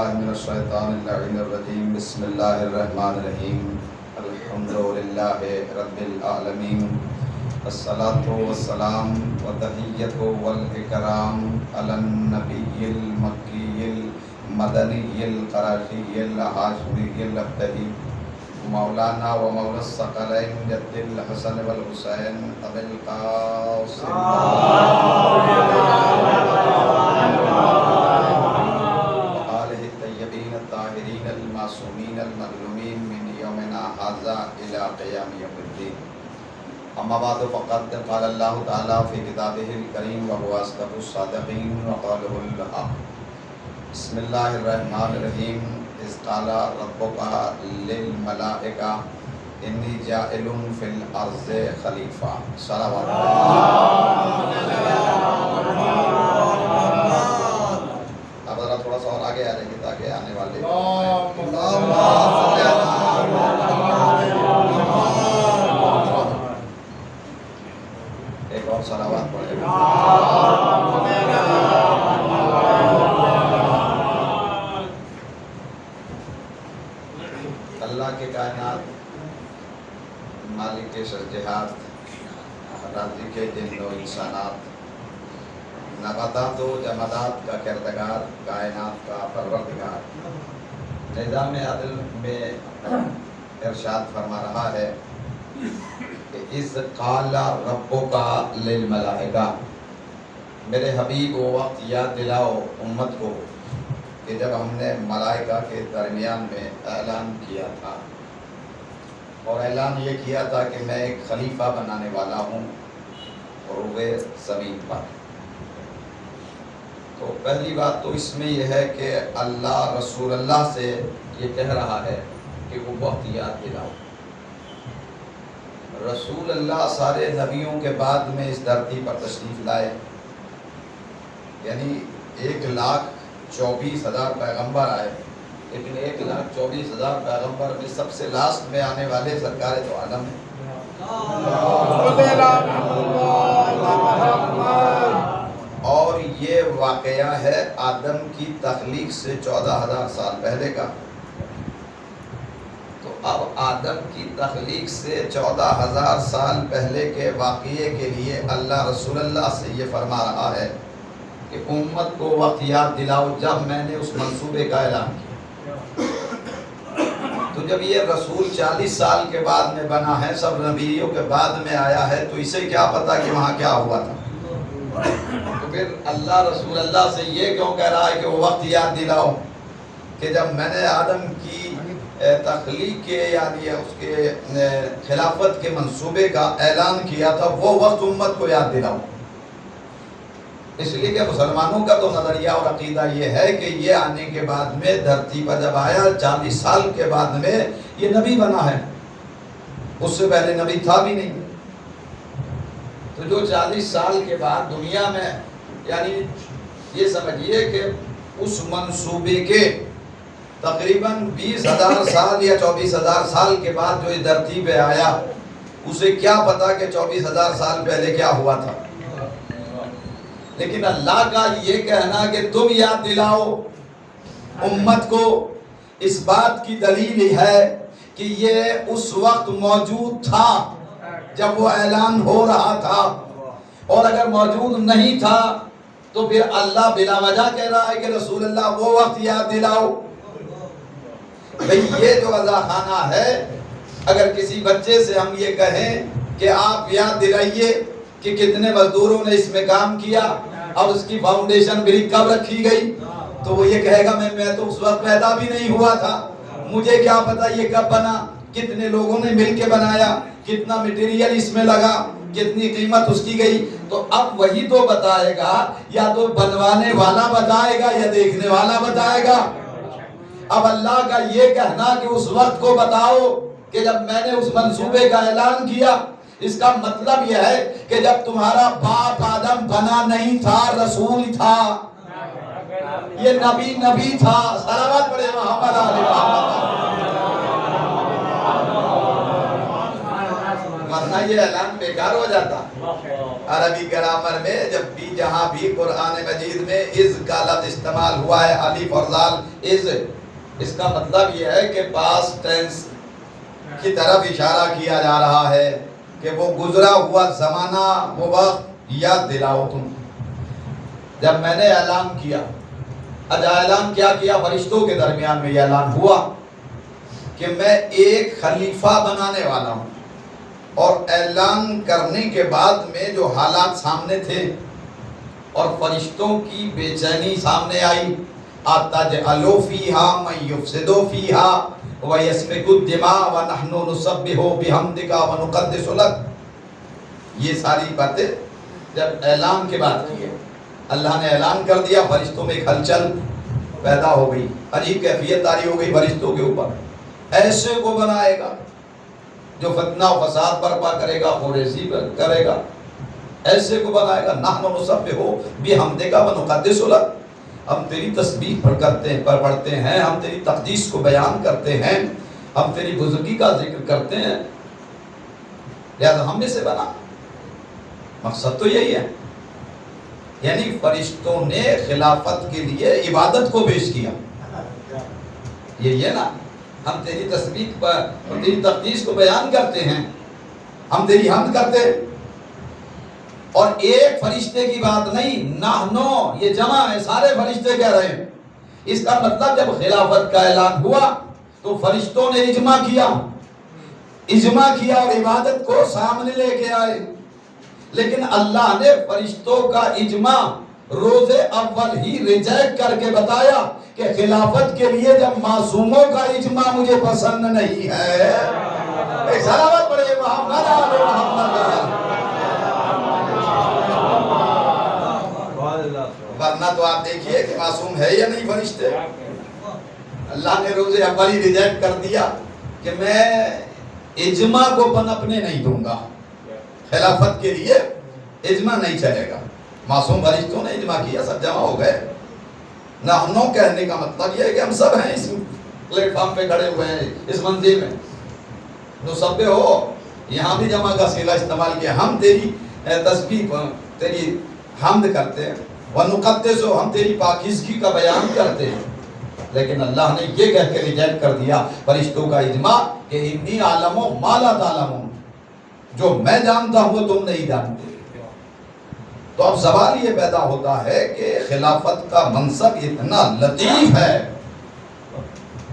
باللہ من الشیطان اللعین الرجیم بسم اللہ الرحمن الرحیم الحمدللہ رب العالمین الصلاة والسلام والتحیۃ والاکرام علی النبی المکی المدنی القرشی الہاشمی الابتہی مولانا و مولا الثقلین جد الحسن والحسین ابی القاسم وآلہ الطیبین الطاہرین المعصومین المظلومین من یومنا ھذا الی قیام یوم الدین. اما بعد فقد قال اللہ تعالی فی کتابہ الکریم وهو اصدق الصادقین وقوله الحق. بسم اللہ الرحمن الرحیم. اذ قال ربک للملائکہ انی جاعل فی الارض خلیفہ. صلوات اب ذرا تھوڑا سا اور آگے آ جائیں گے تاکہ آنے والے ایک اور صلوات پڑھیں. اللہ کے کائنات، مالک کے شجہات، رازق جن و انسانات، نباتات و جمادات کا کردگار، کائنات کا پروردگار، نظام عدل میں ارشاد فرما رہا ہے کہ اذ قال ربک للملائکہ، میرے حبیب وہ وقت یاد دلاؤ امت کو کہ جب ہم نے ملائکہ کے درمیان میں اعلان کیا تھا، اور اعلان یہ کیا تھا کہ میں ایک خلیفہ بنانے والا ہوں روئے زمین پر. تو پہلی بات تو اس میں یہ ہے کہ اللہ رسول اللہ سے یہ کہہ رہا ہے کہ وہ وقت یاد دلاؤ. رسول اللہ سارے نبیوں کے بعد میں اس دھرتی پر تشریف لائے، یعنی 1,24,000 پیغمبر آئے، لیکن 1,24,000 پیغمبر میں سب سے لاسٹ میں آنے والے سرکار تو عالم ہیں. اور یہ واقعہ ہے آدم کی تخلیق سے 14,000 سال پہلے کا. تو اب آدم کی تخلیق سے 14,000 سال پہلے کے واقعے کے لیے اللہ رسول اللہ سے یہ فرما رہا ہے کہ امت کو وقت یاد دلاؤ جب میں نے اس منصوبے کا اعلان کیا. تو جب یہ رسول 40 سال کے بعد میں بنا ہے، سب نبیوں کے بعد میں آیا ہے، تو اسے کیا پتا کہ وہاں کیا ہوا تھا. تو پھر اللہ رسول اللہ سے یہ کیوں کہہ رہا ہے کہ وہ وقت یاد دلاؤ کہ جب میں نے آدم کی تخلیق کے یعنی اس کے خلافت کے منصوبے کا اعلان کیا تھا، وہ وقت امت کو یاد دلاؤ. اس لیے کہ مسلمانوں کا تو نظریہ اور عقیدہ یہ ہے کہ یہ آنے کے بعد میں دھرتی پر جب آیا 40 سال کے بعد میں یہ نبی بنا ہے، اس سے پہلے نبی تھا بھی نہیں. تو جو 40 سال کے بعد دنیا میں، یعنی یہ سمجھیے کہ اس منصوبے کے تقریباً 20,000 سال یا 24,000 سال کے بعد جو اس دھرتی پہ آیا، اسے کیا پتا کہ 24,000 سال پہلے کیا ہوا تھا. لیکن اللہ کا یہ کہنا کہ تم یاد دلاؤ امت کو، اس بات کی دلیل ہے کہ یہ اس وقت موجود تھا جب وہ اعلان ہو رہا تھا، اور اگر موجود نہیں تھا تو پھر اللہ بلا وجہ کہہ رہا ہے کہ رسول اللہ وہ وقت یاد دلاؤ. بھئی یہ جو وضع خانہ ہے، اگر کسی بچے سے ہم یہ کہیں کہ آپ یاد دلائیے کہ کتنے مزدوروں نے اس میں کام کیا اور اس کی فاؤنڈیشن بریک کب رکھی گئی، تو وہ یہ کہے گا میں تو اس وقت پیدا بھی نہیں ہوا تھا، مجھے کیا پتا یہ کب بنا، کتنے لوگوں نے مل کے بنایا، کتنا مٹیریل اس میں لگا، کتنی قیمت اس کی گئی. تو اب وہی تو بتائے گا، یا تو بنوانے والا بتائے گا یا دیکھنے والا بتائے گا. اب اللہ کا یہ کہنا کہ اس وقت کو بتاؤ کہ جب میں نے اس منصوبے کا اعلان کیا، اس کا مطلب یہ ہے کہ جب تمہارا باپ آدم بنا نہیں تھا، رسول تھا، یہ نبی تھا. صلوات پڑھے محمد علیہ محمد. ورنہ یہ اعلان بیکار ہو جاتا۔ عربی گرامر میں جب بھی جہاں بھی قرآن مجید میں از کا لفظ استعمال ہوا ہے، الف اور زال از، اس کا مطلب یہ ہے کہ پاسٹ ٹینس کی طرف اشارہ کیا جا رہا ہے کہ وہ گزرا ہوا زمانہ، وہ وقت یاد دلاؤ تم۔ جب میں نے اعلان کیا، اعلان کیا فرشتوں کے درمیان میں یہ اعلان ہوا کہ میں ایک خلیفہ بنانے والا ہوں، اور اعلان کرنے کے بعد میں جو حالات سامنے تھے اور فرشتوں کی بے چینی سامنے آئی، أَتَجْعَلُ فِيهَا مَن يُفْسِدُ فِيهَا وَيَسْفِكُ الدِّمَاءَ وَنَحْنُ نُسَبِّحُ بِحَمْدِكَ وَنُقَدِّسُ لَكَ۔ یہ ساری باتیں جب اعلان کے بعد کی ہے، اللہ نے اعلان کر دیا، فرشتوں میں ایک ہلچل پیدا ہو گئی، عجیب کیفیت طاری ہو گئی فرشتوں کے اوپر۔ ایسے کو بنائے گا جو فتنہ و فساد برپا کرے گا، خوریزی کرے گا، ایسے کو بنائے گا۔ نحن نسبح بحمدک ونقدس لک، ہم تیری تسبیح پڑھتے ہیں، ہم تیری تقدیس کو بیان کرتے ہیں، ہم تیری بزرگی کا ذکر کرتے ہیں، لہذا ہم میں سے بنا۔ مقصد تو یہی ہے، یعنی فرشتوں نے خلافت کے لیے عبادت کو پیش کیا۔ یہی ہے نا، ہم تیری تسبیح پر تیری تقدیس کو بیان کرتے ہیں، ہم تیری حمد کرتے ہیں۔ اور ایک فرشتے کی بات نہیں، نحنو یہ جمع ہے، سارے فرشتے کہہ رہے ہیں۔ اس کا مطلب جب خلافت کا اعلان ہوا تو فرشتوں نے اجماع کیا اور عبادت کو سامنے لے کے آئے، لیکن اللہ نے فرشتوں کا اجماع روز اول ہی ریجیکٹ کر کے بتایا کہ خلافت کے لیے جب معصوموں کا اجماع مجھے پسند نہیں ہے۔ ایک صلوات پڑھے محمد آل محمد۔ ورنہ تو آپ دیکھیے کہ معصوم ہے یا نہیں فرشتے۔ اللہ نے روز اول ہی ریجیکٹ کر دیا کہ میں اجماع کو پنپنے نہیں دوں گا، خلافت کے لیے اجماع نہیں چلے گا۔ معصوم فرشتوں نے اجماع کیا، سب جمع ہو گئے۔ نحنو کہنے کا مطلب یہ ہے کہ ہم سب ہیں، اس پلیٹ فارم پہ کھڑے ہوئے ہیں، اس منزل میں۔ نسبح ہو، یہاں بھی جمع کا صیغہ استعمال کیا، ہم تیری تسبیح، تیری حمد کرتے ہیں، وَنُقَدِّسُ ہم تیری پاکیزگی کا بیان کرتے ہیں۔ لیکن اللہ نے یہ کہہ کے ریجیکٹ کر دیا فرشتوں کا اجماع کہ انی عالم ما لا تعلمون، جو میں جانتا ہوں وہ تم نہیں جانتے۔ تو اب سوال یہ پیدا ہوتا ہے کہ خلافت کا منصب اتنا لطیف ہے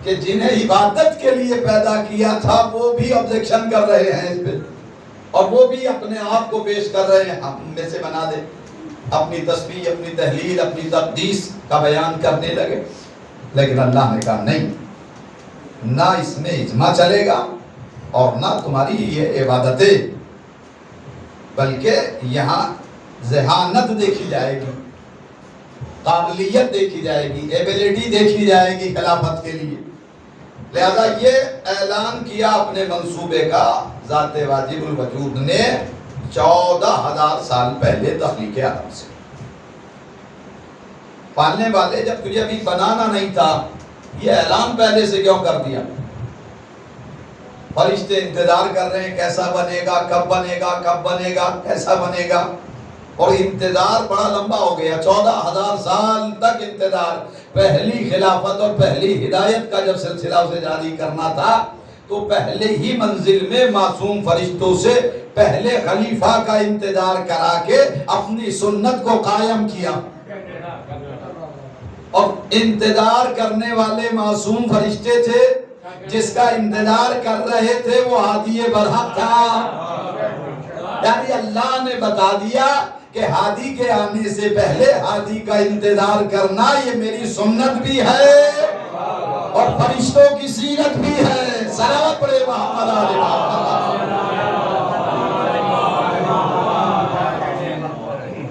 کہ جنہیں عبادت کے لیے پیدا کیا تھا وہ بھی آبجیکشن کر رہے ہیں اس پہ، اور وہ بھی اپنے آپ کو پیش کر رہے ہیں، ہم میں سے بنا دے، اپنی تسبیح، اپنی تحلیل، اپنی تقدیس کا بیان کرنے لگے۔ لیکن اللہ نے کہا نہیں، نہ اس میں اجماع چلے گا اور نہ تمہاری یہ عبادتیں، بلکہ یہاں ذہانت دیکھی جائے گی، قابلیت دیکھی جائے گی، ایبیلٹی دیکھی جائے گی خلافت کے لیے۔ لہذا یہ اعلان کیا اپنے منصوبے کا ذات واجب الوجود نے 14,000 سال پہلے تخلیق آدم سے۔ پالنے والے جب تجھے ابھی بنانا نہیں تھا، یہ اعلان پہلے سے کیوں کر دیا؟ فرشتے انتظار کر رہے ہیں کیسا بنے گا، کب بنے گا، کب بنے گا، کیسا بنے گا، اور انتظار بڑا لمبا ہو گیا، 14,000 سال تک انتظار۔ پہلی خلافت اور پہلی ہدایت کا جب سلسلہ اسے جاری کرنا تھا تو پہلے ہی منزل میں معصوم فرشتوں سے پہلے خلیفہ کا انتظار کرا کے اپنی سنت کو قائم کیا، اور انتظار کرنے والے معصوم فرشتے تھے، جس کا انتظار کر رہے تھے وہ ہادی برحق تھا۔ یعنی اللہ نے بتا دیا کہ ہادی کے آنے سے پہلے ہادی کا انتظار کرنا یہ میری سنت بھی ہے اور فرشتوں کی سیرت بھی ہے۔ صلوات پڑھے محمد آل محمد۔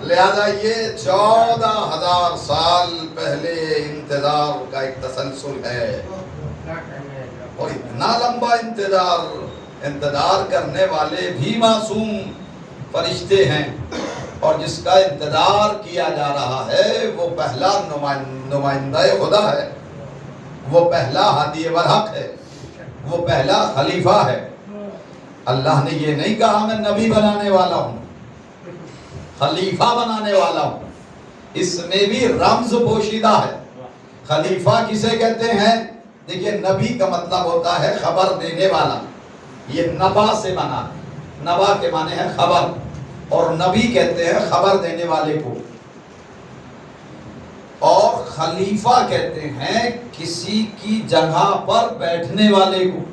لہذا یہ 14,000 سال پہلے انتظار کا ایک تسلسل ہے، اور اتنا لمبا انتظار کرنے والے بھی معصوم فرشتے ہیں، اور جس کا انتظار کیا جا رہا ہے وہ پہلا نمائندہ خدا ہے، وہ پہلا ہادی برحق ہے، وہ پہلا خلیفہ ہے۔ اللہ نے یہ نہیں کہا میں نبی بنانے والا ہوں، خلیفہ بنانے والا ہوں، اس میں بھی رمز پوشیدہ ہے۔ خلیفہ کسے کہتے ہیں؟ دیکھیے نبی کا مطلب ہوتا ہے خبر دینے والا، یہ نبا سے بنا، نبا کے معنی ہے خبر، اور نبی کہتے ہیں خبر دینے والے کو، اور خلیفہ کہتے ہیں کسی کی جگہ پر بیٹھنے والے کو۔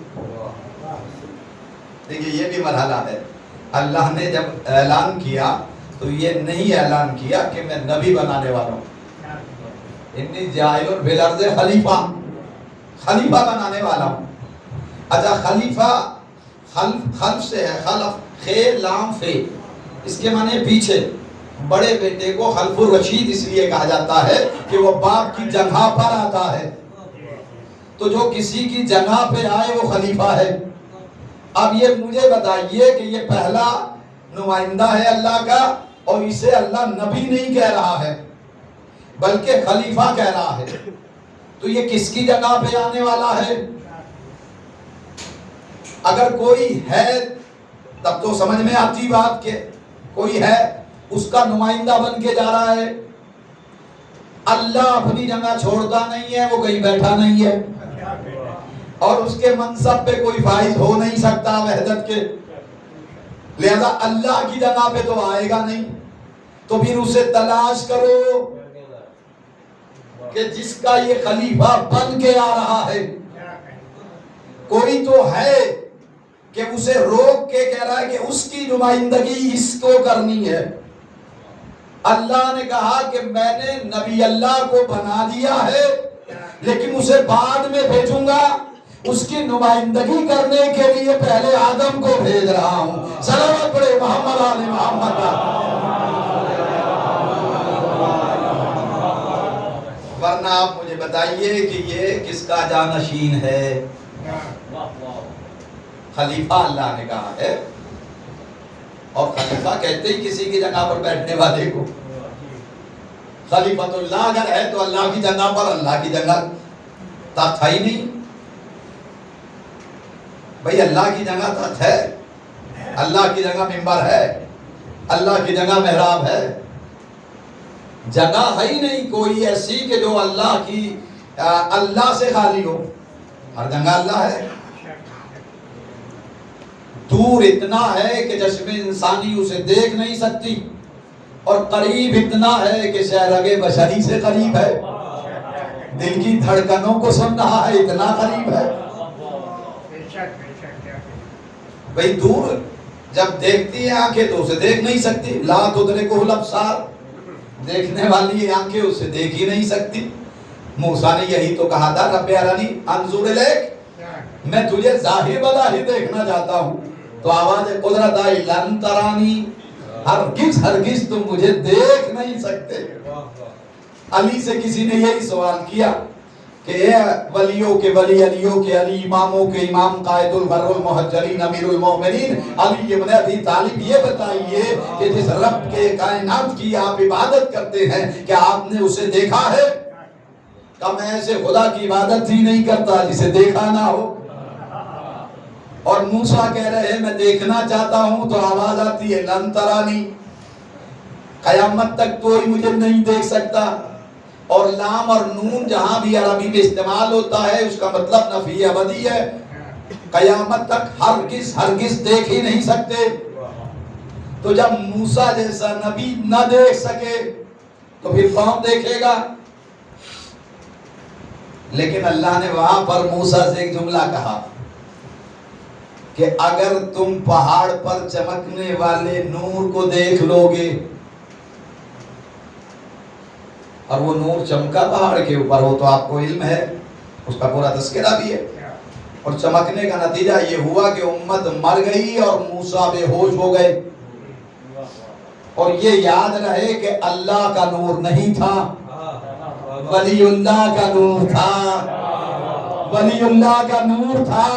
دیکھیے یہ بھی مرحلہ ہے، اللہ نے جب اعلان کیا تو یہ نہیں اعلان کیا کہ میں نبی بنانے والا ہوں، انی جاعل فی الارض خلیفہ، خلیفہ بنانے والا ہوں۔ اچھا خلیفہ خلف سے ہے، خلف خے لام فے، اس کے معنی پیچھے، بڑے بیٹے کو خلف الرشید اس لیے کہا جاتا ہے کہ وہ باپ کی جگہ پر آتا ہے، تو جو کسی کی جگہ پہ آئے وہ خلیفہ ہے۔ اب یہ مجھے بتائیے کہ یہ پہلا نمائندہ ہے اللہ کا، اور اسے اللہ نبی نہیں کہہ رہا ہے بلکہ خلیفہ کہہ رہا ہے، تو یہ کس کی جگہ پہ آنے والا ہے؟ اگر کوئی ہے تب تو سمجھ میں آتی بات کہ کوئی ہے اس کا نمائندہ بن کے جا رہا ہے۔ اللہ اپنی جگہ چھوڑتا نہیں ہے، وہ کہیں بیٹھا نہیں ہے، اور اس کے منصب پہ کوئی فائز ہو نہیں سکتا وحدت کے، لہذا اللہ کی جگہ پہ تو آئے گا نہیں، تو پھر اسے تلاش کرو کہ جس کا یہ خلیفہ بن کے آ رہا ہے، کوئی تو ہے کہ اسے روک کے کہہ رہا ہے کہ اس کی نمائندگی اس کو کرنی ہے۔ اللہ نے کہا کہ میں نے نبی اللہ کو بنا دیا ہے، لیکن اسے بعد میں بھیجوں گا، اس کی نمائندگی کرنے کے لیے پہلے آدم کو بھیج رہا ہوں۔ صلوات پڑھے محمد علی محمد۔ ورنہ آپ مجھے بتائیے کہ یہ کس کا جانشین ہے؟ خلیفہ اللہ نے کہا ہے، اور خلیفہ کہتے ہی کسی کی جگہ پر بیٹھنے والے کو۔ خلیفۃ اللہ اگر ہے تو اللہ کی جگہ پر، اللہ کی جگہ تخت ہے ہی نہیں بھئی، اللہ کی جگہ تخت ہے، اللہ کی جگہ منبر ہے، اللہ کی جگہ محراب ہے، جگہ ہے ہی نہیں کوئی ایسی کہ جو اللہ سے خالی ہو، ہر جگہ اللہ ہے۔ دور اتنا ہے کہ چشم انسانی اسے دیکھ نہیں سکتی، اور قریب اتنا ہے کہ شہرگ بشری سے قریب ہے، دل کی دھڑکنوں کو سن رہا ہے، اتنا قریب ہے۔ بھئی دور جب دیکھتی ہیں آنکھیں تو اسے دیکھ نہیں سکتی، لا تدرکہ الابصار، دیکھنے والی آنکھیں اسے دیکھ ہی نہیں سکتی۔ موسیٰ نے یہی تو کہا تھا رب ارنی انظر الیک، میں تجھے ظاہر بظاہر دیکھنا چاہتا ہوں، تو آواز قدرت آئی لن ترانی، ہرگز تم مجھے دیکھ نہیں سکتے۔ علی سے کسی نے یہی سوال کیا کہ اے ولیوں کے ولی، علیوں کے علی، اماموں کے امام، قائد الغر المحجلین، امیر المومنین علی ابن ابی طالب، یہ بتائیے کہ جس رب کے کائنات کی آپ عبادت کرتے ہیں کیا آپ نے اسے دیکھا ہے؟ کہ میں ایسے خدا کی عبادت ہی نہیں کرتا جسے دیکھا نہ ہو۔ اور موسیٰ کہہ رہے ہیں میں دیکھنا چاہتا ہوں، تو آواز آتی ہے لن ترانی، قیامت تک کوئی مجھے نہیں دیکھ سکتا۔ اور لام اور نون جہاں بھی عربی میں استعمال ہوتا ہے اس کا مطلب نفی ابدی ہے، قیامت تک ہرگز دیکھ ہی نہیں سکتے۔ تو جب موسیٰ جیسا نبی نہ دیکھ سکے تو پھر کون دیکھے گا؟ لیکن اللہ نے وہاں پر موسیٰ سے ایک جملہ کہا کہ اگر تم پہاڑ پر چمکنے والے نور کو دیکھ لو گے، اور وہ نور چمکا پہاڑ کے اوپر ہو تو آپ کو علم ہے، اس کا پورا تذکرہ بھی ہے، اور چمکنے کا نتیجہ یہ ہوا کہ امت مر گئی اور موسیٰ بے ہوش ہو گئے۔ اور یہ یاد رہے کہ اللہ کا نور نہیں تھا، ولی اللہ کا نور تھا، ولی اللہ کا نور تھا۔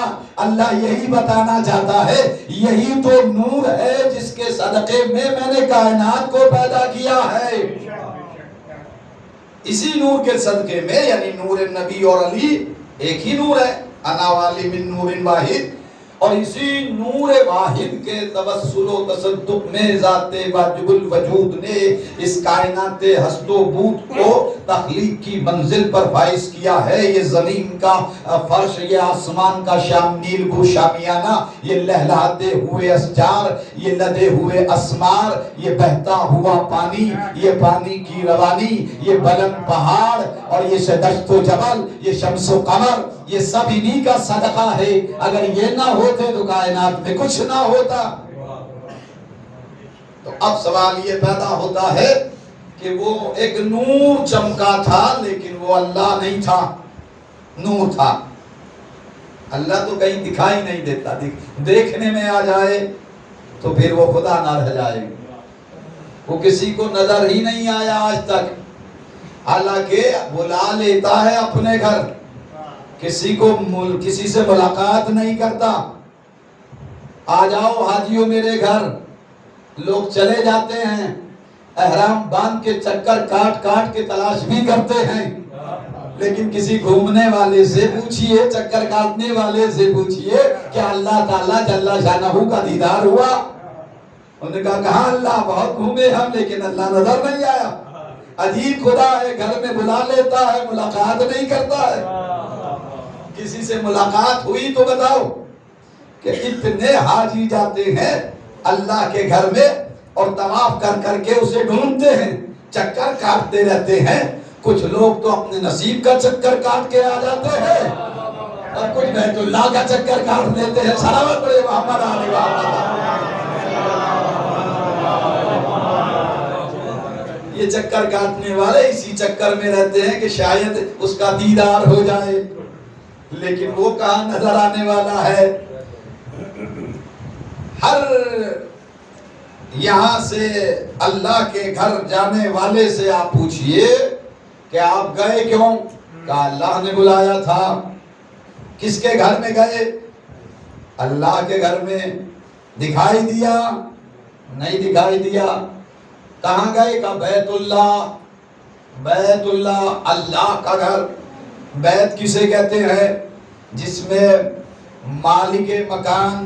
اللہ یہی بتانا چاہتا ہے یہی تو نور ہے جس کے صدقے میں نے کائنات کو پیدا کیا ہے۔ اسی نور کے صدقے میں، یعنی نور نبی اور علی ایک ہی نور ہے، انا والی من نور واحد، اور اسی نور واحد کے توسل و تصدق میں ذات واجب الوجود نے اس کائنات ہست و بود کو تخلیق کی منزل پر فائز کیا ہے۔ یہ زمین کا فرش، یہ آسمان کا شام نیل گو شامیانہ، یہ لہلاتے ہوئے اشجار، یہ لدے ہوئے اسمار، یہ بہتا ہوا پانی، یہ پانی کی روانی، یہ بلند پہاڑ اور یہ دشت و جبل، یہ شمس و قمر، یہ سب انہی کا صدقہ ہے۔ اگر یہ نہ ہوتے تو کائنات میں کچھ نہ ہوتا۔ تو اب سوال یہ پیدا ہوتا ہے کہ وہ ایک نور چمکا تھا لیکن وہ اللہ نہیں تھا، نور تھا۔ اللہ تو کہیں دکھائی نہیں دیتا، دیکھنے میں آ جائے تو پھر وہ خدا نہ رہ جائے، وہ کسی کو نظر ہی نہیں آیا آج تک، حالانکہ بلا لیتا ہے اپنے گھر، کسی سے ملاقات نہیں کرتا۔ آ جاؤ حاجیوں میرے گھر، لوگ چلے جاتے ہیں، احرام باندھ کے چکر کاٹ کاٹ کے تلاش بھی کرتے ہیں، لیکن کسی گھومنے والے سے پوچھئے، چکر کاٹنے والے سے پوچھئے کہ اللہ تعالیٰ جل شانہ کا دیدار ہوا؟ انہوں نے کہا کہاں اللہ، بہت گھومے ہم لیکن اللہ نظر نہیں آیا۔ عجیب خدا ہے، گھر میں بلا لیتا ہے، ملاقات نہیں کرتا ہے۔ کسی سے ملاقات ہوئی تو بتاؤ کہ اتنے حاجی جاتے ہیں اللہ کے گھر میں اور طواف کر کر کے اسے ڈھونڈتے ہیں، چکر کاٹتے رہتے ہیں۔ کچھ لوگ تو اپنے نصیب کا چکر کاٹ کے آ جاتے ہیں اور کچھ بیت اللہ کا چکر کاٹ لیتے ہیں۔ صلوات پڑھے محمد علی محمد۔ یہ چکر کاٹنے والے اسی چکر میں رہتے ہیں کہ شاید اس کا دیدار ہو جائے، لیکن وہ کہاں نظر آنے والا ہے۔ ہر یہاں سے اللہ کے گھر جانے والے سے آپ پوچھئے کہ آپ گئے کیوں؟ کہا اللہ نے بلایا تھا۔ کس کے گھر میں گئے؟ اللہ کے گھر میں۔ دکھائی دیا؟ نہیں دکھائی دیا۔ کہاں گئے؟ کہا بیت اللہ۔ بیت اللہ اللہ کا گھر۔ بیت کسے کہتے ہیں؟ جس میں مالک مکان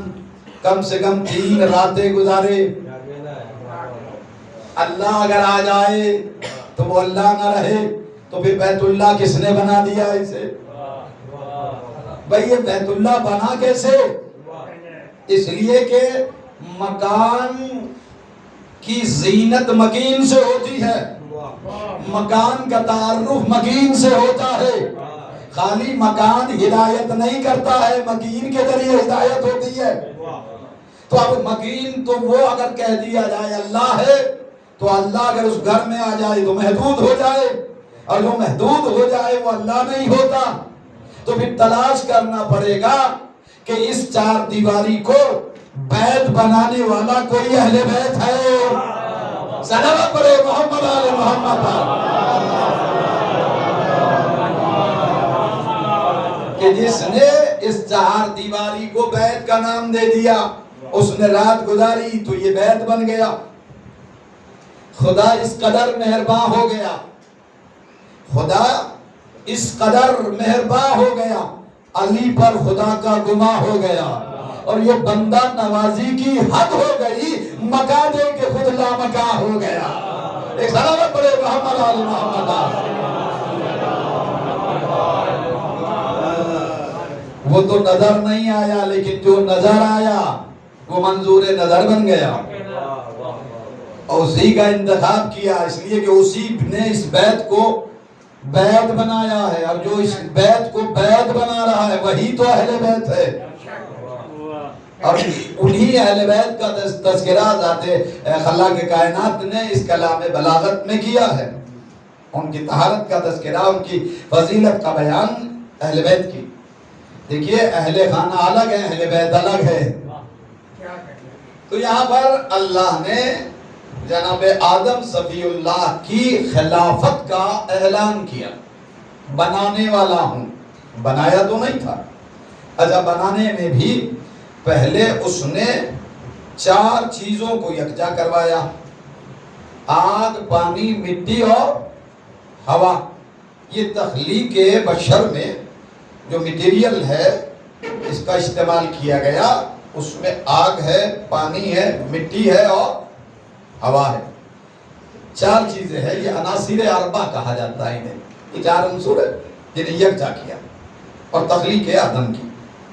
کم سے کم 3 راتیں گزارے۔ اللہ اگر آ جائے تو وہ اللہ نہ رہے تو پھر بیت اللہ کس نے بنا دیا اسے؟ بھئی یہ بیت اللہ بنا کیسے؟ اس لیے کہ مکان کی زینت مکین سے ہوتی ہے، مکان کا تعارف مکین سے ہوتا ہے۔ خالی مکان ہدایت نہیں کرتا ہے، مکین کے ذریعے ہدایت ہوتی ہے۔ تو اب مکین تو وہ اگر کہہ دیا جائے اللہ ہے تو اللہ اگر اس گھر میں آ جائے تو محدود ہو جائے، اور جو محدود ہو جائے وہ اللہ نہیں ہوتا۔ تو پھر تلاش کرنا پڑے گا کہ اس 4 دیواری کو بیت بنانے والا کوئی اہل بیت ہے۔ صلوات پڑھے محمد آل محمد کہ جس نے اس 4 دیواری کو بیت کا نام دے دیا، اس نے رات گزاری تو یہ بیت بن گیا۔ خدا اس قدر مہربان ہو گیا، خدا اس قدر مہربان ہو گیا، علی پر خدا کا گماں ہو گیا، اور یہ بندہ نوازی کی حد ہو گئی، مکہ دے کے خود لامکہ ہو گیا۔ ایک صلوات پڑھے محمد آل محمد۔ وہ تو نظر نہیں آیا لیکن جو نظر آیا وہ منظور نظر بن گیا، اور اسی کا انتخاب کیا، اس لیے کہ اسی نے اس بیت کو بیت بنایا ہے، اور جو اس بیت کو بیت بنا رہا ہے وہی تو اہل بیت ہے۔ اور انہی اہل بیت کا تذکرہ ذات خلاق کائنات نے اس کلام بلاغت میں کیا ہے۔ ان کی طہارت کا تذکرہ، ان کی فضیلت کا بیان اہل بیت کی۔ دیکھیے اہل خانہ الگ ہے، اہل بیت الگ ہے۔ تو یہاں پر اللہ نے جناب آدم صفی اللہ کی خلافت کا اعلان کیا، بنانے والا ہوں، بنایا تو نہیں تھا۔ اچھا، بنانے میں بھی پہلے اس نے 4 چیزوں کو یکجا کروایا: آگ، پانی، مٹی اور ہوا۔ یہ تخلیق بشر میں جو مٹیریل ہے اس کا استعمال کیا گیا، اس میں آگ ہے، پانی ہے، مٹی ہے اور ہوا ہے، 4 چیزیں ہیں۔ یہ عناصر اربع کہا جاتا ہے انہیں، یہ 4 عنصر ہے جنہیں یکجا کیا، اور تخلیق آدم کی،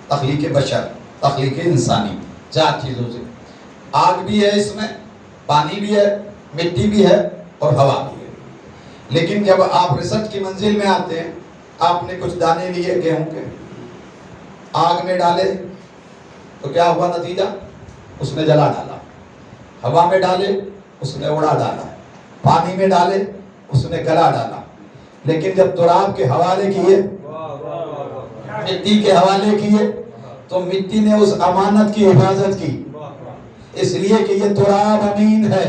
تخلیق بشر، تخلیق انسانی، 4 چیزوں سے۔ آگ بھی ہے اس میں، پانی بھی ہے، مٹی بھی ہے اور ہوا بھی ہے۔ لیکن جب آپ ریسرچ کی منزل میں آتے ہیں، آپ نے کچھ دانے لیے گیہوں کے، آگ میں ڈالے تو کیا ہوا نتیجہ؟ اس نے جلا ڈالا۔ ہوا میں ڈالے اس نے اڑا ڈالا، پانی میں ڈالے اس نے گلا ڈالا۔ لیکن جب تراب کے حوالے کیے، مٹی کے حوالے کیے، تو مٹی نے اس امانت کی حفاظت کی، اس لیے کہ یہ تراب امین ہے۔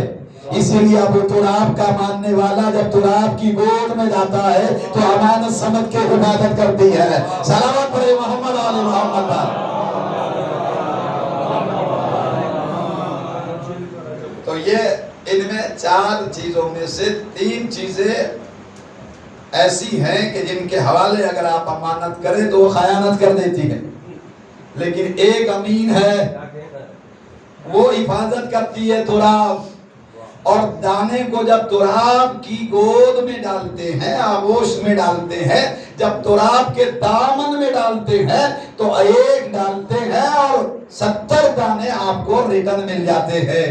اسی لیے اب تراب کا ماننے والا جب تراب کی گود میں جاتا ہے تو امانت سمجھ کے حفاظت کرتی ہے۔ صلوات پڑھے محمد علی محمد پر۔ تو یہ ان میں 4 چیزوں میں سے 3 چیزیں ایسی ہیں کہ جن کے حوالے اگر آپ امانت کریں تو وہ خیانت کر دیتی ہے، لیکن ایک امین ہے، وہ حفاظت کرتی ہے تراب۔ اور دانے کو جب تراب کی گود میں ڈالتے ہیں، آغوش میں ڈالتے ہیں، جب تراب کے دامن میں ڈالتے ہیں تو 1 ڈالتے ہیں اور 70 دانے آپ کو ریٹرن مل جاتے ہیں۔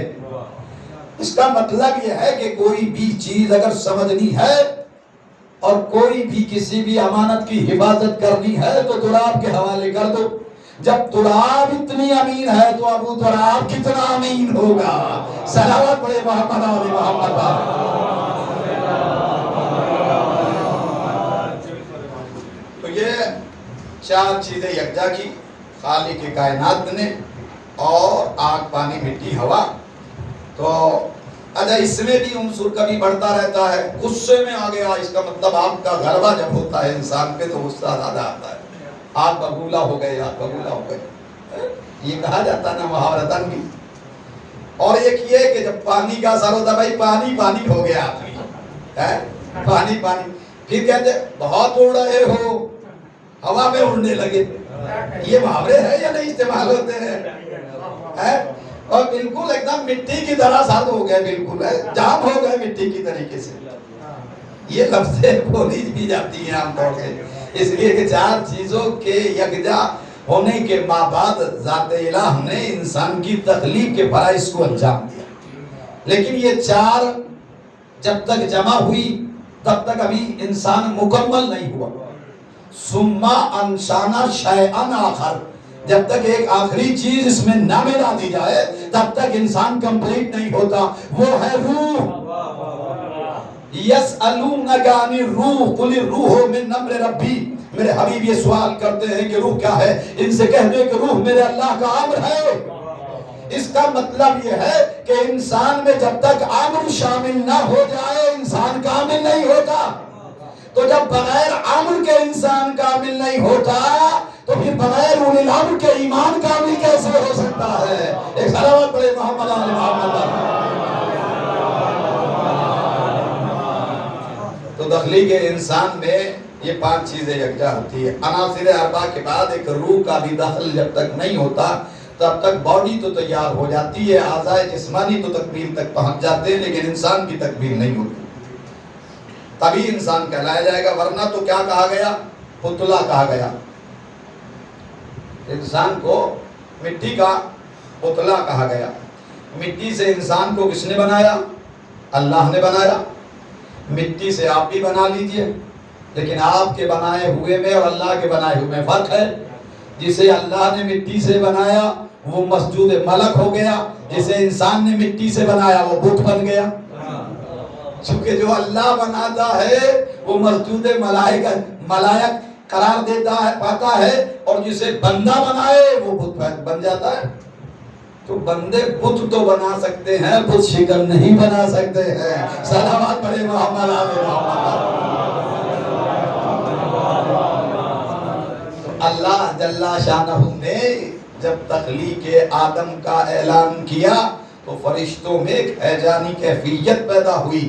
اس کا مطلب یہ ہے کہ کوئی بھی چیز اگر سمجھنی ہے اور کوئی بھی کسی بھی امانت کی حفاظت کرنی ہے تو تراب کے حوالے کر دو۔ جب تراب اتنی امین ہے تو ابو تراب کتنا امین ہوگا۔ صلوات پڑھے محمد علی محمد پر۔ تو یہ 4 چیزیں یکجا کی خالق کائنات نے، اور آگ، پانی، مٹی، ہوا۔ تو اچھا اس میں بھی عنصر کبھی بڑھتا رہتا ہے، غصے میں آ گیا، اس کا مطلب آپ کا غلبہ جب ہوتا ہے انسان پہ تو غصہ زیادہ آتا ہے، آپ بگولا ہو گئے، آپ بگولا ہو گئے، یہ کہا جاتا ہے نا محاورتاً بھی۔ اور ایک یہ کہ جب پانی کا اثر ہوتا ہے، بھائی پانی پانی ہو گیا آدمی، پانی پانی، پھر کہتے بہت اڑ رہے ہو، ہوا میں اڑنے لگے۔ یہ محاورے ہیں یا نہیں استعمال ہوتے ہیں؟ اور بالکل ایک دم مٹی کی طرح سرد ہو گئے، بالکل جام ہو گئے مٹی کی طریقے سے۔ یہ لفظیں بولی بھی جاتی ہیں عام طور سے، اس لیے کہ 4 چیزوں کے یکجا ہونے کے بعد ذات الہ نے انسان کی تخلیق کے فرائض کو انجام دیا۔ لیکن یہ 4 جب تک جمع ہوئی تب تک ابھی انسان مکمل نہیں ہوا۔ ثم انشانا شیئا آخر، جب تک ایک آخری چیز اس میں نہ ملا دی جائے تب تک انسان کمپلیٹ نہیں ہوتا، وہ ہے روح۔ یسألونک عن الروح قل الروح من امر ربی، میرے حبیب یہ سوال کرتے ہیں کہ روح کیا ہے، ان سے کہہ دے کہ روح میرے اللہ کا امر ہے۔ اس کا مطلب یہ ہے کہ انسان میں جب تک امر شامل نہ ہو جائے انسان کامل نہیں ہوتا۔ تو جب بغیر امر کے انسان کامل نہیں ہوتا تو پھر بغیر اولی الامر کے ایمان کامل کیسے ہو سکتا ہے؟ ایک صلوات پڑھے محمد علی محمد۔ تو تخلیق انسان میں یہ 5 چیزیں یکجا ہوتی ہے۔ عناصر اربع کے بعد ایک روح کا بھی دخل جب تک نہیں ہوتا تب تک باڈی تو تیار ہو جاتی ہے، اعضاء جسمانی تو تکمیل تک پہنچ جاتے ہیں، لیکن انسان کی تکمیل نہیں ہوتی، تبھی انسان کہلایا جائے گا۔ ورنہ تو کیا کہا گیا؟ پتلا کہا گیا، انسان کو مٹی کا پتلا کہا گیا۔ مٹی سے انسان کو کس نے بنایا؟ اللہ نے بنایا۔ مٹی سے آپ بھی بنا لیجئے، لیکن آپ کے بنائے ہوئے میں اور اللہ کے بنائے ہوئے میں فرق ہے۔ جسے اللہ نے مٹی سے بنایا وہ مسجود ملک ہو گیا، جسے انسان نے مٹی سے بنایا وہ بت بن گیا۔ چونکہ جو اللہ بناتا ہے وہ مسجود ملائک قرار دیتا ہے، پاتا ہے، اور جسے بندہ بنائے وہ بت بن جاتا ہے۔ تو بندے بت تو بنا سکتے ہیں، بت شکل نہیں بنا سکتے ہیں۔ صلوات پڑھے محمد علی محمد۔ اللہ جل شانہ نے جب تخلیق آدم کا اعلان کیا تو فرشتوں میں ایک ہیجانی کیفیت پیدا ہوئی۔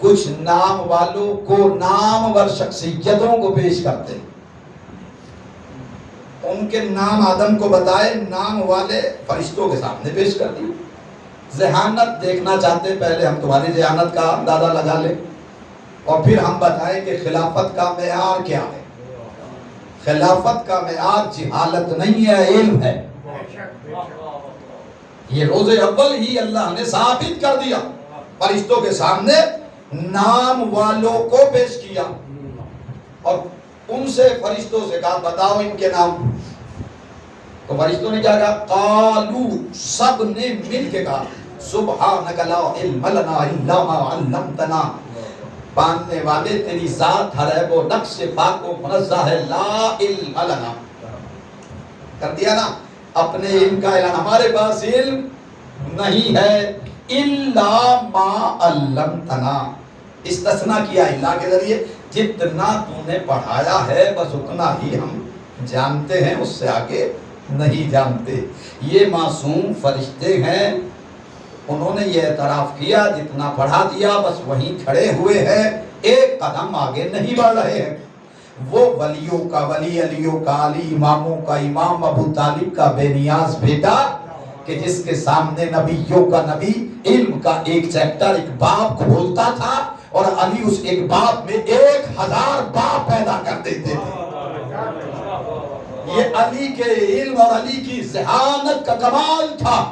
کچھ نام والوں کو، نامور شخصیتوں کو پیش کرتے، ان کے نام آدم کو بتائے، نام والے فرشتوں کے سامنے پیش کر دی۔ ذہانت دیکھنا چاہتے، پہلے ہم تمہاری ذہانت کا اندازہ لگا لیں اور پھر ہم بتائیں کہ خلافت کا معیار کیا ہے۔ خلافت کا معیار جہالت نہیں ہے، علم ہے۔ یہ روز اول ہی اللہ نے ثابت کر دیا، فرشتوں کے سامنے نام والوں کو پیش کیا اور ان سے فرشتوں سے کہا بتاؤ ان کے نام۔ تو فرشتوں نے کیا کہا؟ قالو، سب نے مل کے کہا سبحانک لا علم لنا الا ما علمتنا، باندھنے والے تیری ذات ہر عیب و نقص سے پاک و منزہ ہے، لا علم لنا، کر دیا نا اپنے علم کا اعلان، ہمارے پاس علم نہیں ہے، الا ما علمتنا، استثناء کیا اللہ کے ذریعے، جتنا تو نے پڑھایا ہے بس اتنا ہی ہم جانتے ہیں، اس سے آگے نہیں جانتے۔ یہ معصوم فرشتے ہیں، انہوں نے یہ اعتراف کیا جتنا پڑھا دیا بس وہیں کھڑے ہوئے ہیں، ایک قدم آگے نہیں بڑھ رہے ہیں۔ وہ ولیوں کا ولی، علیوں کا علی، اماموں کا امام، ابو طالب کا بے نیاز بیٹا، کہ جس کے سامنے نبیوں کا نبی علم کا ایک چیپٹر، ایک باب کھولتا تھا اور علی اس ایک باب میں 1000 باب پیدا کر دیتے تھے۔ یہ علی کے علم اور علی کی ذہانت کا کمال تھا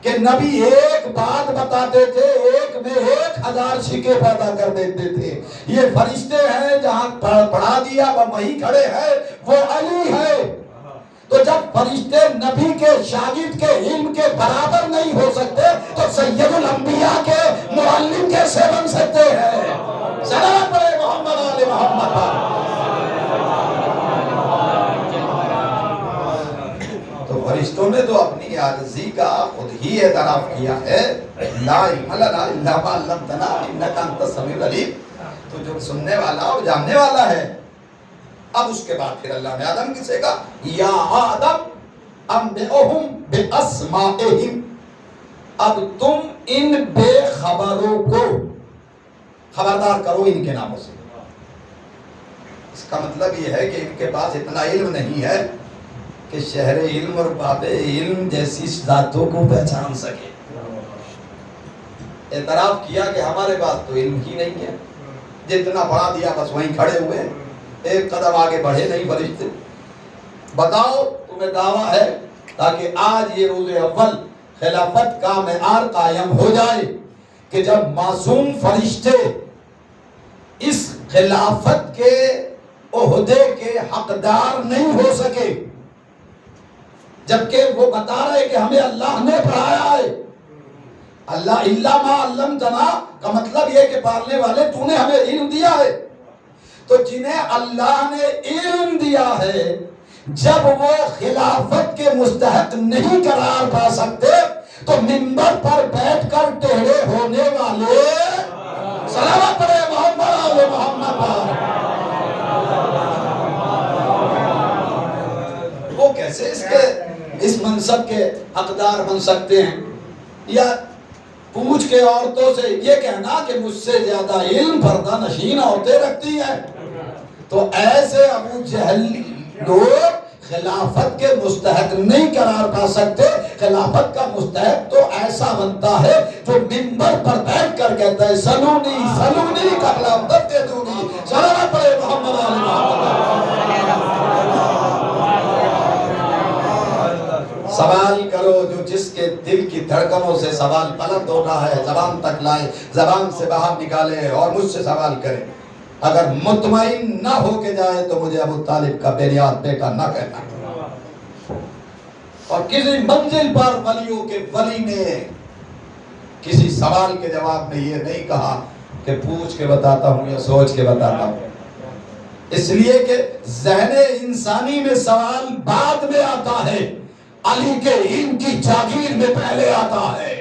کہ نبی ایک بات بتاتے تھے، ایک میں 1000 شکے پیدا کر دیتے تھے۔ یہ فرشتے ہیں، جہاں پڑھا دیا وہ وہیں کھڑے ہیں، وہ علی ہے۔ تو جب فرشتے نبی کے شاگرد کے علم کے برابر نہیں ہو سکتے تو سید الانبیاء کے معلم کیسے بن سکتے ہیں؟ صلوات پڑھے محمد آل محمد۔ تو فرشتوں نے تو اپنی عاجزی کا خود ہی اعتراف کیا ہے، لا علم لنا الا ما علمتنا انک انت السمیع العلیم، تو جو سننے والا اور جاننے والا ہے۔ اب اس کے بعد پھر اللہ نے آدم کسے کہا؟ یا آدم انبئہم باسمائہم، اب تم ان بے خبروں کو خبردار کرو ان کے ناموں سے۔ اس کا مطلب یہ ہے کہ ان کے پاس اتنا علم نہیں ہے کہ شہر علم اور باب علم جیسی ذاتوں کو پہچان سکے۔ اعتراف کیا کہ ہمارے پاس تو علم ہی نہیں ہے، جتنا پڑھا دیا بس وہیں کھڑے ہوئے، ایک قدم آگے بڑھے نہیں فرشتے۔ بتاؤ تمہیں دعویٰ ہے تاکہ آج یہ روز اول خلافت کا معیار قائم ہو جائے کہ جب معصوم فرشتے اس خلافت کے عہدے کے حقدار نہیں ہو سکے، جبکہ وہ بتا رہے کہ ہمیں اللہ نے پڑھایا ہے۔ اللہ الا ما علمتنا کا مطلب یہ کہ پالنے والے تو نے ہمیں علم دیا ہے۔ تو جنہیں اللہ نے علم دیا ہے، جب وہ خلافت کے مستحق نہیں قرار پا سکتے تو منبر پر بیٹھ کر ٹیڑھے ہونے والے، صلوات پڑھے محمد آل محمد، وہ کیسے اس منصب کے حقدار بن سکتے ہیں؟ یا پوچھ کے عورتوں سے یہ کہنا کہ مجھ سے زیادہ علم پردہ نشین عورتیں رکھتی ہیں، تو ایسے ابو جہل لوگ خلافت کے مستحق نہیں قرار پا سکتے۔ خلافت کا مستحق تو ایسا بنتا ہے جو منبر پر بیٹھ کر کہتا ہے سلونی سلونی قبل ان تفتنونی، صلوات پڑھے محمد آل محمد۔ سوال کرو جو جس کے دل کی دھڑکنوں سے سوال پلٹ ہو رہا ہے، زبان تک لائے، زبان سے باہر نکالے اور مجھ سے سوال کرے۔ اگر مطمئن نہ ہو کے جائے تو مجھے ابو طالب کا بے نیاز بیٹا نہ کہنا۔ اور کسی منزل پر ولیوں کے ولی نے کسی سوال کے جواب میں یہ نہیں کہا کہ پوچھ کے بتاتا ہوں یا سوچ کے بتاتا ہوں، اس لیے کہ ذہن انسانی میں سوال بعد میں آتا ہے، علی کے علم کی جاگیر میں پہلے آتا ہے۔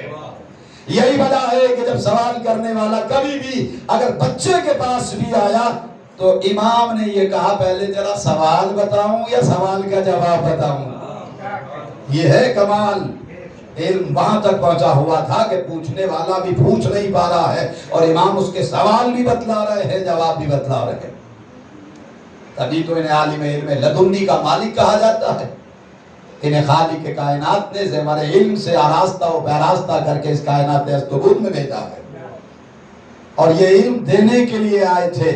یہی وجہ ہے کہ جب سوال کرنے والا کبھی بھی اگر بچے کے پاس بھی آیا تو امام نے یہ کہا پہلے ذرا سوال بتاؤں یا سوال کا جواب بتاؤں۔ یہ ہے کمال علم وہاں تک پہنچا ہوا تھا کہ پوچھنے والا بھی پوچھ نہیں پا رہا ہے اور امام اس کے سوال بھی بتلا رہے ہیں، جواب بھی بتلا رہے ہیں۔ تبھی تو انہیں عالم علم لدنی کا مالک کہا جاتا ہے۔ انہیں خالق کائنات نے زیور علم سے آراستہ و پیراستہ کر کے اس کائنات ازدبود میں بھیجا ہے، اور یہ علم دینے کے لیے آئے تھے،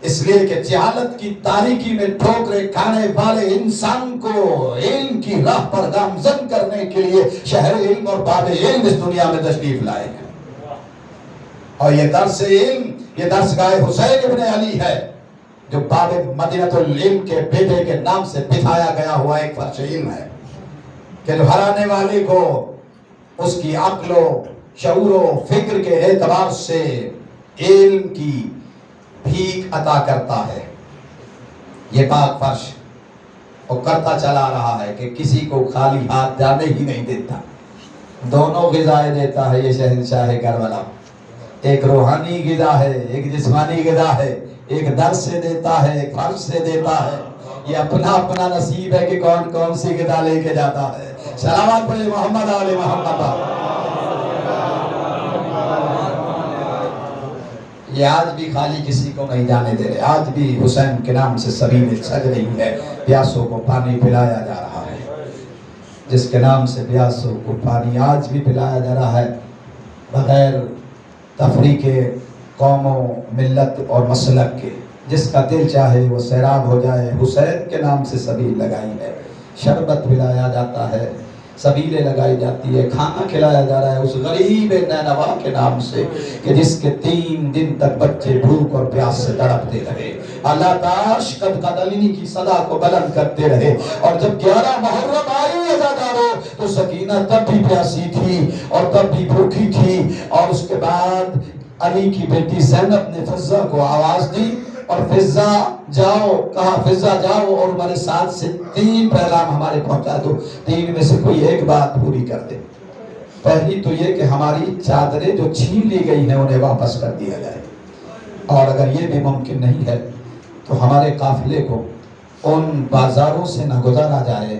اس لیے کہ جہالت کی تاریکی میں ٹھوکریں کھانے والے انسان کو علم کی راہ پر گامزن کرنے کے لیے شہر علم اور باب علم اس دنیا میں تشریف لائے ہیں۔ اور یہ درس علم، یہ درسگاہ حسین ابن علی ہے، جو باب مدینۃ العلم کے بیٹے کے نام سے بٹھایا گیا ہوا ایک فرش علم ہے، کہ جو ہرانے والے کو اس کی عقل و شعور و فکر کے اعتبار سے علم کی بھیک عطا کرتا ہے۔ یہ پاک فرش وہ کرتا چلا رہا ہے کہ کسی کو خالی ہاتھ جانے ہی نہیں دیتا، دونوں غذائیں دیتا ہے یہ شہنشاہ کربلا، ایک روحانی غذا ہے، ایک جسمانی غذا ہے، ایک درس سے دیتا ہے، ایک فرش سے دیتا ہے۔ یہ اپنا اپنا نصیب ہے کہ کون کون سی غذا لے کے جاتا ہے۔ سلامات پڑھے محمد آل محمد۔ یہ آج بھی خالی کسی کو نہیں جانے دے رہے، آج بھی حسین کے نام سے سبیل سج رہی ہے، پیاسوں کو پانی پلایا جا رہا ہے، جس کے نام سے پیاسوں کو پانی آج بھی پلایا جا رہا ہے، بغیر تفریق قوم و ملت اور مسلک کے۔ جس کا دل چاہے وہ سیراب ہو جائے، حسین کے نام سے سبیل لگائی ہے، شربت پلایا جاتا ہے، سبیلیں لگائی جاتی ہے، کھانا کھلایا جا رہا ہے اس غریب نینوا کے نام سے کہ جس کے 3 دن تک بچے بھوک اور پیاس سے تڑپتے رہے، اللہ تاش قد قدلنی کی صدا کو بلند کرتے رہے۔ اور جب 11 محرم آئی عزادارو تو سکینہ تب بھی پیاسی تھی اور تب بھی بھوکی تھی، اور اس کے بعد علی کی بیٹی زینب نے فضہ کو آواز دی اور فضہ جاؤ، کہا فضہ جاؤ اور ہمارے ساتھ سے 3 پیغام ہمارے پہنچا دو، 3 میں سے کوئی ایک بات پوری کر دے۔ پہلی تو یہ کہ ہماری چادریں جو چھین لی گئی ہیں انہیں واپس کر دیا جائے، اور اگر یہ بھی ممکن نہیں ہے تو ہمارے قافلے کو ان بازاروں سے نہ گزارا جائے،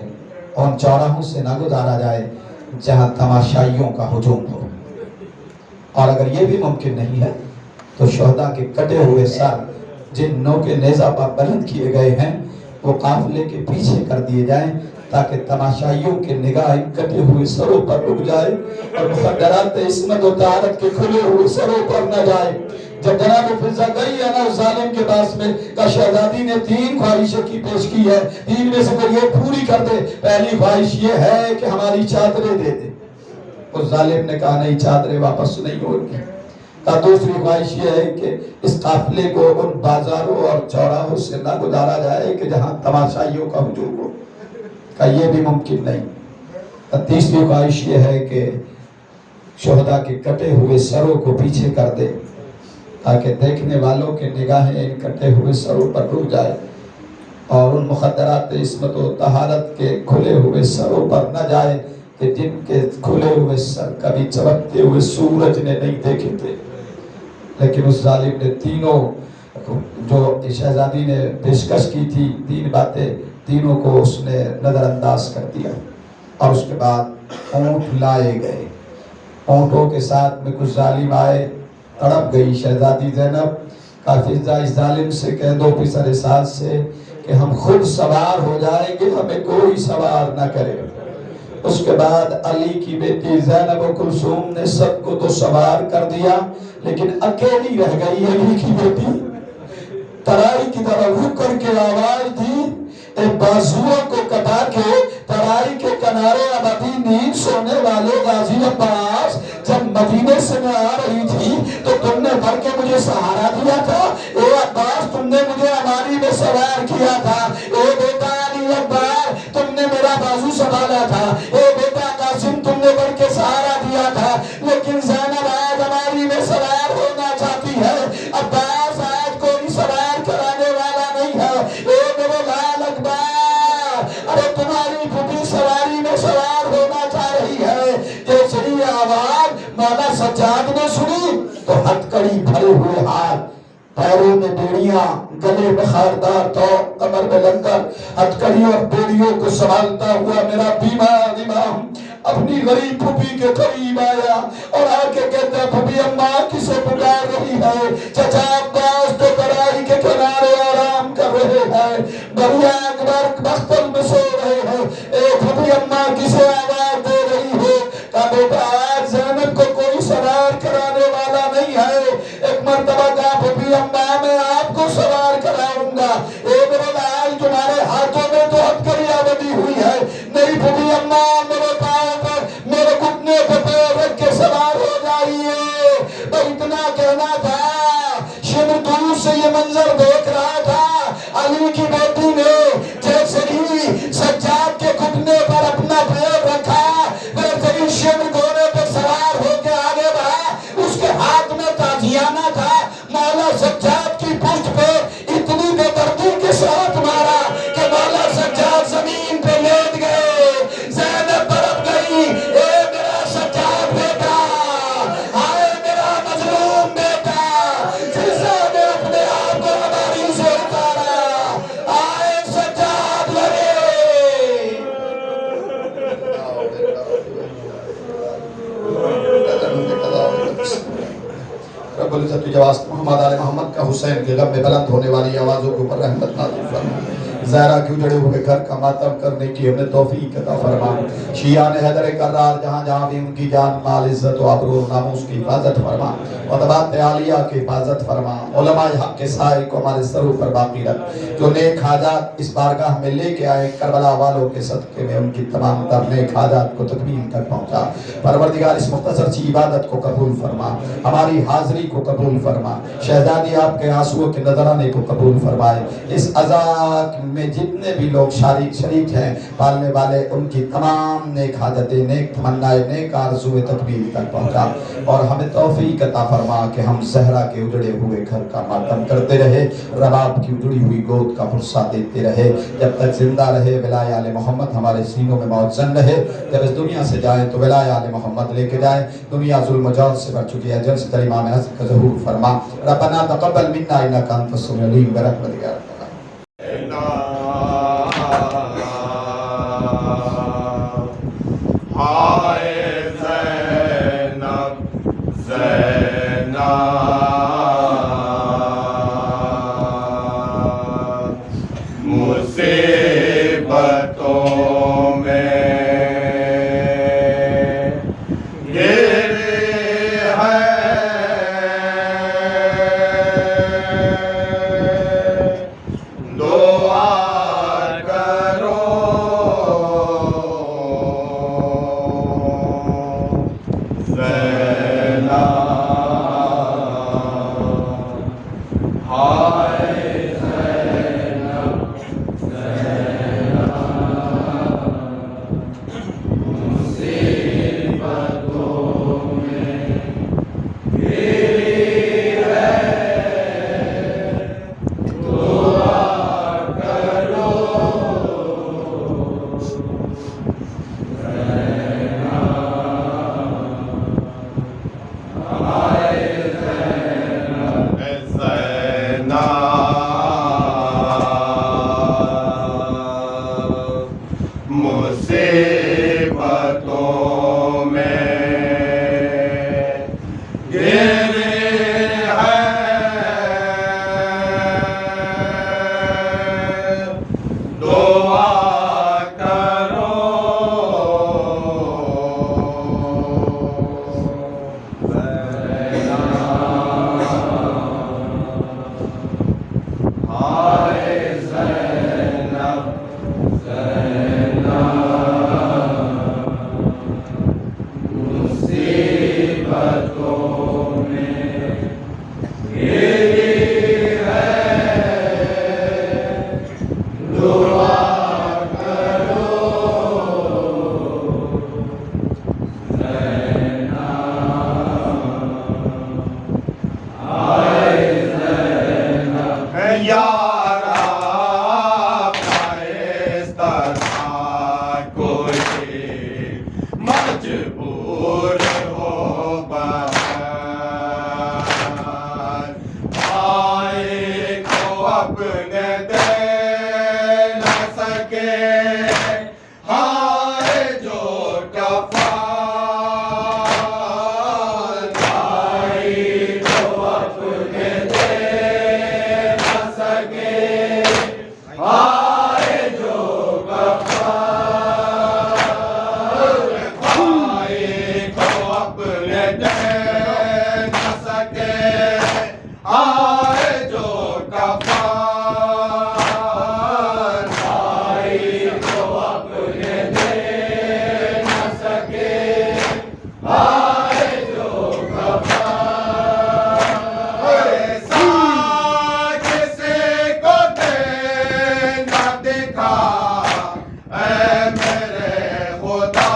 ان چوراہوں سے نہ گزارا جائے جہاں تماشائیوں کا ہجوم ہو، اور اگر یہ بھی ممکن نہیں ہے تو شہداء کے کٹے ہوئے سر جن نو کے نیزہ پر بلند کیے گئے ہیں وہ قافلے کے پیچھے کر دیے جائیں تاکہ تماشائیوں کے نگاہ ان کٹے ہوئے سروں پر رک جائے اور مخدرات عصمت و طہارت کے کھلے ہوئے سروں پر نہ جائے۔ جب جناب فضہ گئی ہے نا اس ظالم کے پاس میں کہ شہزادی نے 3 خواہشیں کی پیش کی ہے، 3 میں سے کوئی ایک پوری کر دے، پہلی خواہش یہ ہے کہ ہماری چادریں دے دے۔ اس ظالم نے کہا نہیں، چادریں واپس نہیں ہوگی۔ دوسری خواہش یہ ہے کہ اس قافلے کو ان بازاروں اور چوراہوں سے نہ گزارا جائے کہ جہاں تماشائیوں کا ہجوم ہو، کہ یہ بھی ممکن نہیں۔ تیسری خواہش یہ ہے کہ شہداء کے کٹے ہوئے سروں کو پیچھے کر دے تاکہ دیکھنے والوں کے نگاہیں ان کٹے ہوئے سروں پر رک جائے اور ان مخدرات عصمت و طہارت کے کھلے ہوئے سروں پر نہ جائے کہ جن کے کھلے ہوئے سر کبھی چمکتے ہوئے سورج نے نہیں دیکھے تھے۔ لیکن اس ظالم نے تینوں جو شہزادی نے پیشکش کی تھی 3 باتیں، تینوں کو اس نے نظر انداز کر دیا، اور اس کے بعد اونٹ لائے گئے۔ اونٹوں کے ساتھ میں کچھ ظالم آئے، تڑپ گئی شہزادی زینب، کہا فضہ اس ظالم سے کہہ دو پسر ساز سے کہ ہم خود سوار ہو جائیں گے، ہمیں کوئی سوار نہ کرے۔ اس کے بعد علی کی بیٹی زینب و کلثوم نے سب کو تو سوار کر دیا، لیکن اکیلی رہ گئی علی کی بیٹی۔ ترائی کی طرف رک کر کے آواز دی، اے بازوؤں کو کٹا کے ترائی کے کنارے ابدی نیند سونے والے غازی عباس، جب مدینے سے میں آ رہی تھی تو تم نے بھر کے مجھے سہارا دیا تھا، اے عباس تم نے مجھے اماری میں سوار کیا تھا، اے بیٹا علی عباس تم نے میرا بازو سنبھالا تھا، اے بیٹا قاسم تم نے بڑھ کے سہارا دیا تھا، لیکن زینب آج اماری میں سوار ہونا چاہتی ہے، عباس آج کوئی سوار کرانے والا نہیں ہے، اے میرے لال اکبر ارے تمہاری پھوپھی سواری میں سوار ہونا چاہ رہی ہے۔ جیسے ہی آواز مولا سجاد نے سنی تو ہتکڑی بھرے ہوئے ہاتھ، پیروں میں بیڑیاں، گلے میں خاردار تو کمر میں لنگر، ہتکڑی اور بیڑیوں کو سنبھالتا ہوا میرا بیمار امام اپنی غریب پھوپھی کے قریب آیا اور آ کے کہتا ہے پھوپھی اماں کسے پکار رہی ہے؟ چچا عباس تو کڑائی کے کنارے آرام کر رہے ہیں، بھیا اکبر بختر میں سو رہے ہیں، اے پھوپھی اماں کسے آواز دے رہی ہو؟ کہا بیٹا آج زینب کو کوئی سوار کرانے والا نہیں ہے، ایک مرتبہ کہا پھوپھی اماں میں آپ کو سوار کراؤں گا، ایک روز آج تمہارے ہاتھوں میں تو ہتھکڑیاں بندھی ہوئی ہے، نہیں پھوپھی اماں میرے پاؤں پر میرے گھٹنے پہ پیر رکھ کے سوار ہو جائیے۔ تو اتنا کہنا تھا، شمر دور سے یہ منظر دیکھ رہا تھا، علی کی بیٹی نے جیسے ہی سجاد کے گھٹنے پر اپنا پیر رکھا ویسے ہی شمر گھوڑے پہ سوار ہو کے آگے بڑھا، اس کے ہاتھ میں تازیانہ تھا، مولا سجاد کی پشت پہ اتنی بے دردی کے ساتھ مارا کہ مولا سجاد زمین پہ لیٹ گئے، زینب تڑپ گئی، اے میرا سجاد بیٹا، آئے میرا مظلوم بیٹا، جسے نے اپنے آپ کو ہماری سے اتارا، آئے سجاد لڑے۔ رب العزت تجھے واسطہ محمد آل محمد کا حسین کے غم میں بلند ہونے والی آوازوں کے اوپر رحمت نازل فرما، زہرا کے اجڑے ہوئے گھر کا ماتم کرنے کی ہمیں توفیق عطا فرما، شیعان حیدر کرار جہاں جہاں بھی ان کی جان مال عزت و آبرو و ناموس کی حفاظت فرما، خطبات عالیہ کی حفاظت فرما، علماء حق کے سائے کو ہمارے سروں پر باقی رکھ، جو نیک حاجات اس بارگاہ میں لے کے آئے کربلا والوں کے صدقے میں ان کی تمام تر نیک حاجات کو تکمیل تک پہنچا۔ پروردگار اس مختصر سی عبادت کو قبول فرما، ہماری حاضری کو قبول فرما، شہزادی آپ کے آنسوؤں کے نذرانے کو قبول فرمائے، اس عزا میں جتنے بھی لوگ شریک ہیں پالنے والے ان کی تمام نیک حاجتیں، نیک تمنائیں، نیک آرزویں تکمیل تک پہنچا، اور ہمیں توفیق عطا فرما کہ ہم زہرا کے اجڑے ہوئے گھر کا ماتم کرتے رہے، رباب کی اجڑی ہوئی گود کا پرسہ دیتے رہے، جب تک زندہ رہے ولائے آل محمد ہمارے سینوں میں معزن رہے، جب اس دنیا سے جائیں تو ولائے آل محمد لے کے جائیں، دنیا ظلم و جور سے بڑھ چکی ہے، جلد سے جلد امام حسن کا ظہور فرما، ربنا تقبل منا انک انت السمیع العلیم برحمتک یا رب اپنے دینا کا اے میرے خدا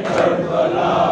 کربلا